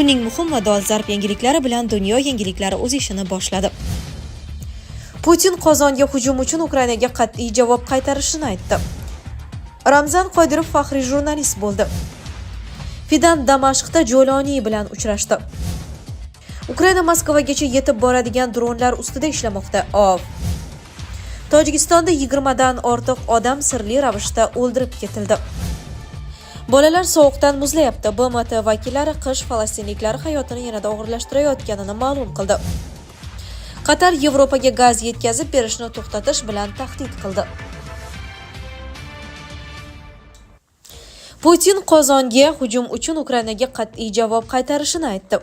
Kunning muhim va dolzarb yangiliklari bilan dunyo yangiliklari o'z ishini boshladi. Putin Qozonga hujum uchun Ukrainaga qat'iy javob qaytarishini aytdi. Ramzan Qodirov faxriy jurnalist bo'ldi. Fidan Damashqda Jo'loniy bilan uchrashdi. Ukraina Moskvagacha yetib boradigan dronlar ustida ishlamoqda. Tojikistonda 20 dan ortiq odam sirli ravishda o'ldirib ketildi. Bolalar sovuqdan muzlayapti. BMT vakillari qish falastinliklar hayotini yanada og'irlashtirayotganini ma'lum qildi. Qatar Yevropaga gaz yetkazib berishni to'xtatish bilan tahdid qildi. Putin Qozonga hujum uchun Ukrainaga qat'iy javob qaytarishini aytdi.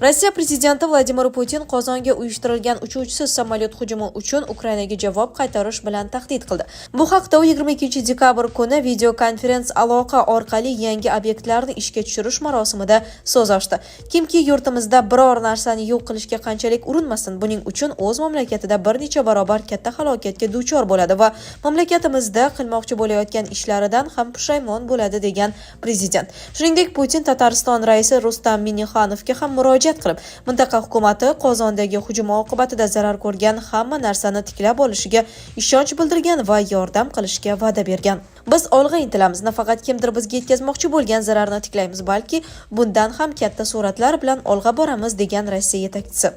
Rossiya prezidenti Vladimir Putin Qozonga uyushtirilgan uchuvchisiz samolyot hujumi uchun Ukrainaga javob qaytarish bilan tahdid qildi. Bu haqda 22-dekabr kuni videokonferens aloqa orqali yangi obyektlarni ishga tushirish marosimida so'z ochdi. Kimki yurtimizda biror narsani yo'q qilishga qanchalik urinmasin, buning uchun o'z mamlakatida bir necha barobar katta halokatga duchor bo'ladi va mamlakatimizda qilmoqchi bo'layotgan ishlaridan ham pushaymon bo'ladi degan prezident. Shuningdek, Putin Tatariston raisi Rustam Minnixanovga ham murojaat qilib, mintaqa hukumati Qozondagi hujum oqibatida zarar ko'rgan hamma narsani tiklab olishiga ishonch bildirgan va yordam qilishga va'da bergan. Biz olg'a intilamiz, nafaqat kimdir bizga yetkazmoqchi bo'lgan zararni tiklaymiz, balki bundan ham katta sur'atlar bilan olg'a boramiz degan Rossiya yetakchisi.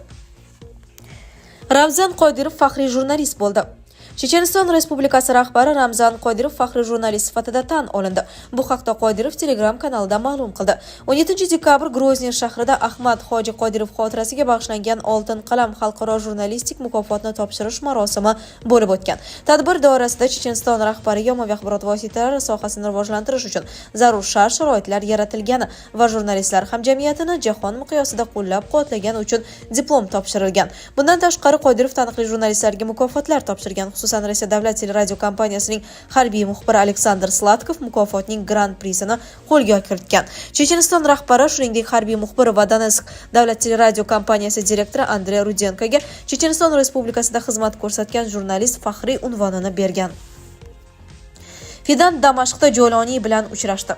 Ramzan Qodirov faxriy jurnalist bo'ldi. Checheniston Respublikasi rahbari Ramzan Qodirov faxriy jurnalist sifatida tan olindi. Bu haqda Qodirov Telegram kanalida ma'lum qildi. 17-dekabr Grozniy shahrida Ahmad Hoji Qodirov xotirasiga bag'ishlangan Oltin qalam xalqaro jurnalistik mukofotni topshirish marosimi bo'lib o'tgan. Tadbir doirasida Checheniston rahbariga ommaviy axborot vositalari sohasini rivojlantirish uchun zarur shart-sharoitlar yaratilgani va jurnalistlar hamjamiyatini jahon miqyosida qo'llab-quvvatlagani uchun diplom topshirilgan. Bundan tashqari Qodirov taniqli jurnalistlarga mukofotlar topshirgan. Xususan, Rossiya davlat teleradio kompaniyasining harbiy muxbiri Aleksandr Sladkov mukofotning Grand Prisini qo'lga kiritgan. Checheniston rahbari shuningdek harbiy muxbiri va Donetsk davlat teleradio kompaniyasi direktori Andrey Rudenkoga Checheniston Respublikasida xizmat ko'rsatgan jurnalist faxriy unvonini bergan. Fidan Damashqda Jo'loniy bilan uchrashdi.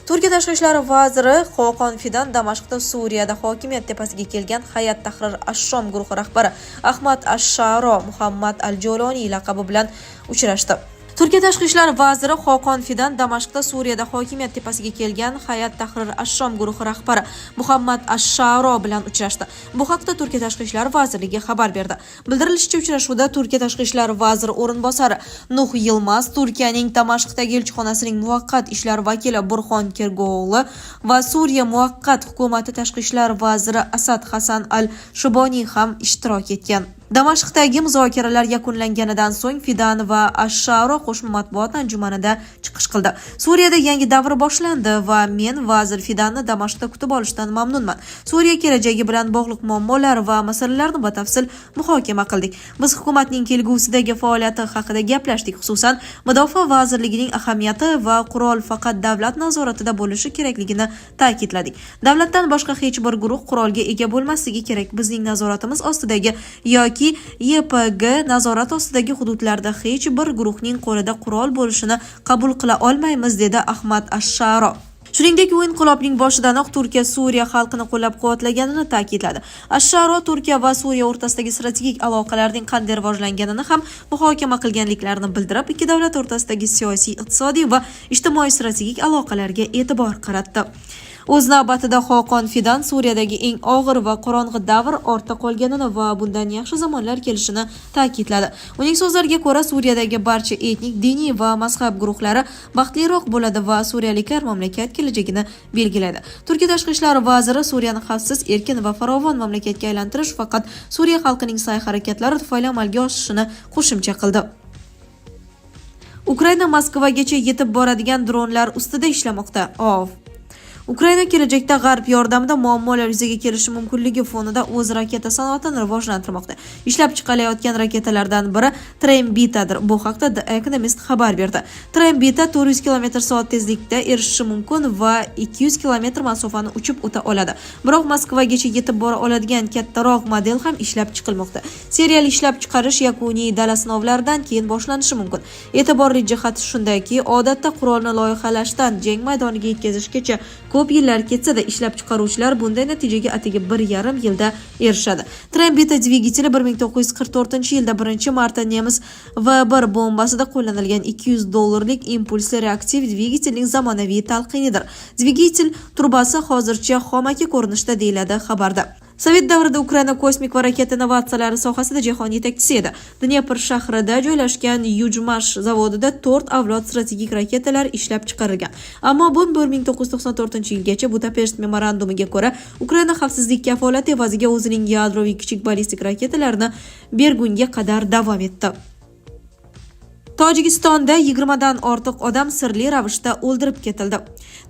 Turkiya tashqi ishlar vaziri Xoqon Fidan Damashqda Suriyada hokimiyat tepasiga kelgan Hayat Tahrir ash-Shom guruhi rahbari Ahmad ash-Sharo Muhammad al-Jo'loniy laqabi bilan uchrashdi. Turkiya tashqi ishlar vaziri Xoqon Fidan Damashqda Suriyada hokimiyat tepasiga kelgan Hayat Tahrir ash-Shom guruhi rahbari Muhammad ash-Sharo bilan uchrashdi. Bu haqda Turkiya tashqi ishlar vazirligi xabar berdi. Bildirilishicha, uchrashuvda Turkiya tashqi ishlar vaziri o'rinbosari Nuh Yilmaz, Turkiyaning Damashqdagi elchixonasining muvaqqat ishlar vakili Burxon Kergo'g'li va Suriya muvaqqat hukumati tashqi ishlar vaziri Asad Hasan al-Shuboniy ham ishtirok etgan. Damashqdagi muzokaralar yakunlanganidan so'ng Fidan va ash-Sharo qo'shma matbuot anjumanida chiqish qildi. Suriyada yangi davr boshlandi va men vazir Fidanni Damashqda kutib olishdan mamnunman. Suriya kelajagi bilan bog'liq muammolar va masalalarni batafsil muhokama qildik. Biz hukumatning kelgusidagi faoliyati haqida gaplashdik. Xususan, Mudofaa vazirligining ahamiyati va qurol faqat davlat nazoratida bo'lishi kerakligini ta'kidladik. Davlatdan boshqa hech bir guruh qurolga ega bo'lmasligi kerak. Bizning nazoratimiz ostidagi yoki YPG nazorat ostidagi hududlarda hech bir guruhning qo'lida qurol bo'lishini qabul qila olmaymiz, dedi Ahmad ash-Sharo. Shuningdek, u inqilobning boshidanoq Turkiya Suriya xalqini qo'llab-quvvatlaganini ta'kidladi. Ash-Sharo Turkiya va Suriya o'rtasidagi strategik aloqalarning qanday rivojlanganini ham muhokama qilganliklarini bildirib, ikki davlat o'rtasidagi siyosiy, iqtisodiy va ijtimoiy strategik aloqalarga e'tibor qaratdi. O'z navbatida Xoqon Fidan Suriyadagi eng og'ir va qorong'u davr ortda qolganini va bundan yaxshi zamonlar kelishini ta'kidladi. Uning so'zlariga ko'ra, Suriyadagi barcha etnik, diniy va mazhab guruhlari baxtliroq bo'ladi va suriyaliklar mamlakat kelajagini belgilaydi. Turkiya tashqi ishlar vaziri Suriyani xavfsiz, erkin va farovon mamlakatga aylantirish faqat Suriya xalqining sa'y-harakatlari tufayli amalga oshishini qo'shimcha qildi. Ukraina Moskvagacha yetib boradigan dronlar ustida ishlamoqda. Ukraina kelajakda G'arb yordamida muammolar yuzaga kelishi mumkinligi fonida o'z raketa sanoatini rivojlantirmoqda. Ishlab chiqilayotgan raketalardan biri Trembitadir. Bu haqda The Economist xabar berdi. Trembita 400 km/soat tezlikda erishishi mumkin va 200 km masofani uchib o'ta oladi. Biroq Moskvagacha yetib bora oladigan kattaroq model ham ishlab chiqilmoqda. Serial ishlab chiqarish yakuniy dala sinovlaridan keyin boshlanishi mumkin. E'tiborli jihati shundaki, odatda qurolni loyihalashdan jang maydoniga yetkazishgacha ko'p yillar ketsa-da, ishlab chiqaruvchilar bunday natijaga atigi 1,5 yilda erishadi. Trambeta dvigateli 1944-yilda birinchi marta nemis V1 bombasida qo'llanilgan $200 impulsli reaktiv dvigatelning zamonaviy talqinidir. Dvigatel turbasi hozircha xomaki ko'rinishda deyiladi xabarda. Sovet davrida Ukraina kosmik va raketa innovatsiyalari sohasida jahon yetakchisi edi. Dnepr shahrida joylashgan Yujmash zavodida 4 avlod strategik raketalar ishlab chiqarilgan. Ammo bu 1994-yilgacha Budapesht memorandumiga ko'ra Ukraina xavfsizlik kafolati evaziga o'zining yadroviy kichik ballistik raketalarini bergunga qadar davom etdi. Tojikistonda 20 dan ortiq odam sirli ravishda o'ldirib ketildi.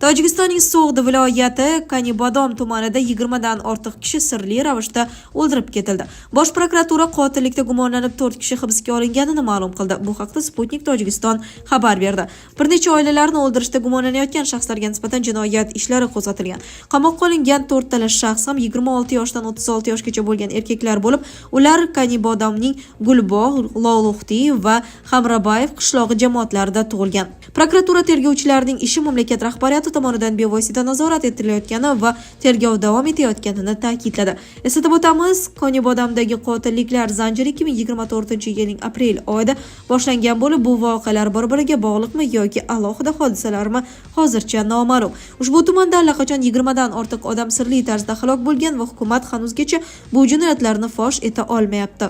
Tojikistonning So'g'di viloyati Kanibodom tumanida 20 dan ortiq kishi sirli ravishda o'ldirib ketildi. Bosh prokuratura qotillikda gumonlanib 4 kishi hibsga olinganini ma'lum qildi. Bu haqda Sputnik Tojikiston xabar berdi. Bir necha oilalarni o'ldirishda gumonlanayotgan shaxslarga nisbatan jinoyat ishlari qo'zg'atilgan. Qamoqqa olingan 4 tala shaxs ham 26 yoshdan 36 yoshgacha bo'lgan erkaklar bo'lib, ular Kanibodomning Gulbog', Loluxti va Hamrabay qishlog'i jamoatlarida tug'ilgan. Prokuratura tergovchilarining ishi mamlakat rahbariyati tomonidan bevosita nazorat etilayotgani va tergov davom etayotganini ta'kidladi. Eslatib o'tamiz, Konibodamdagi qotilliklar zanjiri 2024-yilning aprel oyida boshlangan bo'lib, bu voqealar bir-biriga bog'liqmi yoki alohida hodisalarmi hozircha noma'lum. Ushbu tumanda allaqachon 20 dan ortiq odam sirli tarzda halok bo'lgan va hukumat hanuzgacha bu jinoyatlarni fosh eta olmayapti.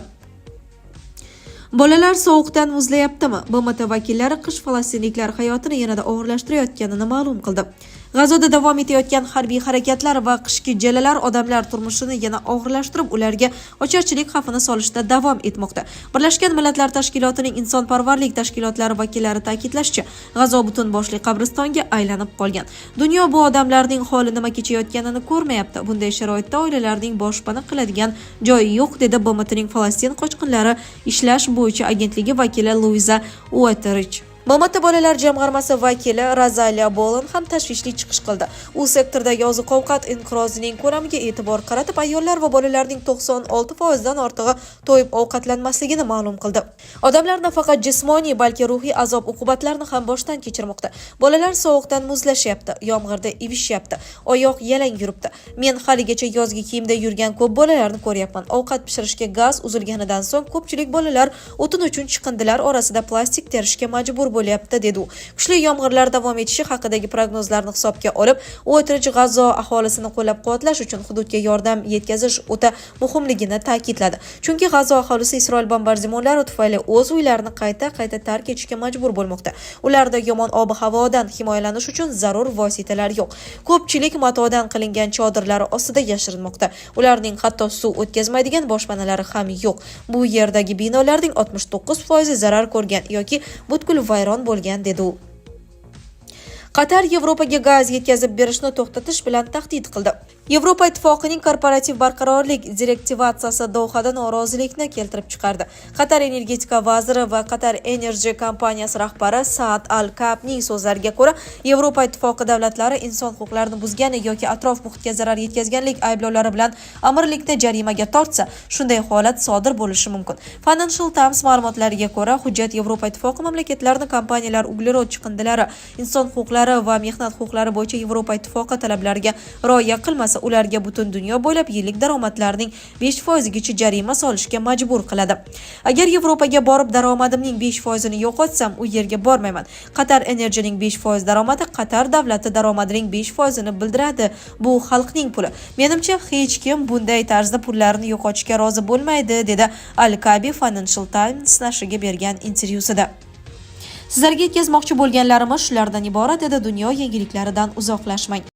Bolalar sovuqdan muzlayaptimi? BMT vakillari qish falastinliklar hayotini yanada og'irlashtirayotganini ma'lum qildi. G'azoda davom etayotgan harbiy harakatlar va qishki jalalar odamlar turmushini yana og'irlashtirib, ularga ocharchilik xavfini solishda davom etmoqda. Birlashgan Millatlar Tashkilotining insonparvarlik tashkilotlari vakillari ta'kidlashicha, G'azo butun boshli qabristonga aylanib qolgan. Dunyo bu odamlarning holi nima kechayotganini ko'rmayapti. Bunday sharoitda oilalarning boshpana qiladigan joyi yo'q, dedi BMTning Falastin qochqinlari ishlash bo'yicha agentligi vakili Luiza Ueterich. BMT bolalar jamg'armasi vakili Rosalia Bolan ham tashvishli chiqish qildi. U sektordagi oziq-ovqat inqirozining ko'lamiga e'tibor qaratib, ayollar va bolalarning 96% dan ortig'i to'yib ovqatlanmasligini ma'lum qildi. Odamlar nafaqat jismoniy, balki ruhiy azob-uqubatlarni ham boshdan kechirmoqda. Bolalar sovuqdan muzlashyapti, yomg'irda ivishyapti, oyoq yalang yuribdi. Men haligacha yozgi kiyimda yurgan ko'p bolalarni ko'ryapman. Ovqat pishirishga gaz uzilganidan so'ng ko'pchilik bolalar o'tin uchun chiqindilar orasida plastik terishga majbur bo'lyapti, dedi u. Kuchli yomg'irlar davom etishi haqidagi prognozlarni hisobga olib, Ueterich G'azo aholisini qo'llab-quvvatlash uchun hududga yordam yetkazish o'ta muhimligini ta'kidladi. Chunki G'azo aholisi Isroil bombardimonlari tufayli o'z uylarini qayta tark etishga majbur bo'lmoqda. Ularda yomon ob-havodan himoyalanish uchun zarur vositalar yo'q. Ko'pchilik matodan qilingan chodirlar ostida yashirinmoqda. Ularning hatto suv o'tkazmaydigan boshpanalari ham yo'q. Bu yerdagi binolarning 69% zarar ko'rgan yoki butkul vayron bo'lgan, dedi u. Qatar Yevropaga gaz yetkazib berishni to'xtatish bilan tahdid qildi. Yevropa ittifoqining korporativ barqarorlik direktivatsiyasi Dohada norozilikni keltirib chiqardi. Qatar energetika vaziri va Qatar Energy kompaniyasi rahbari Saad Al-Kabning so'zlariga ko'ra, Yevropa ittifoqi davlatlari inson huquqlarini buzgani yoki atrof muhitga zarar yetkazganlik ayblovlari bilan amirlikda jarimaga tortsa, shunday holat sodir bo'lishi mumkin. Financial Times ma'lumotlariga ko'ra, hujjat Yevropa ittifoqi mamlakatlarini kompaniyalar uglerod chiqindilari, inson huquqlari va mehnat huquqlari bo'yicha Yevropa ittifoqi talablariga rioya qilmasa, ularga butun dunyo bo'ylab yillik daromadlarning 5% gacha jarima solishga majbur qiladi. Agar Yevropaga borib daromadimning 5% ni yo'qotsam, u yerga bormayman. Qatar Energy'ning 5% daromadi Qatar davlati daromadining 5% ni bildiradi. Bu xalqning puli. Menimcha, hech kim bunday tarzda pullarini yo'qotishga rozi bo'lmaydi, dedi Al-Kabi Financial Times nashriga bergan intervyusida. Sizlarga yetkazmoqchi bo'lganlarimiz shulardan iborat edi. Dunyo yangiliklaridan uzoqlashmang.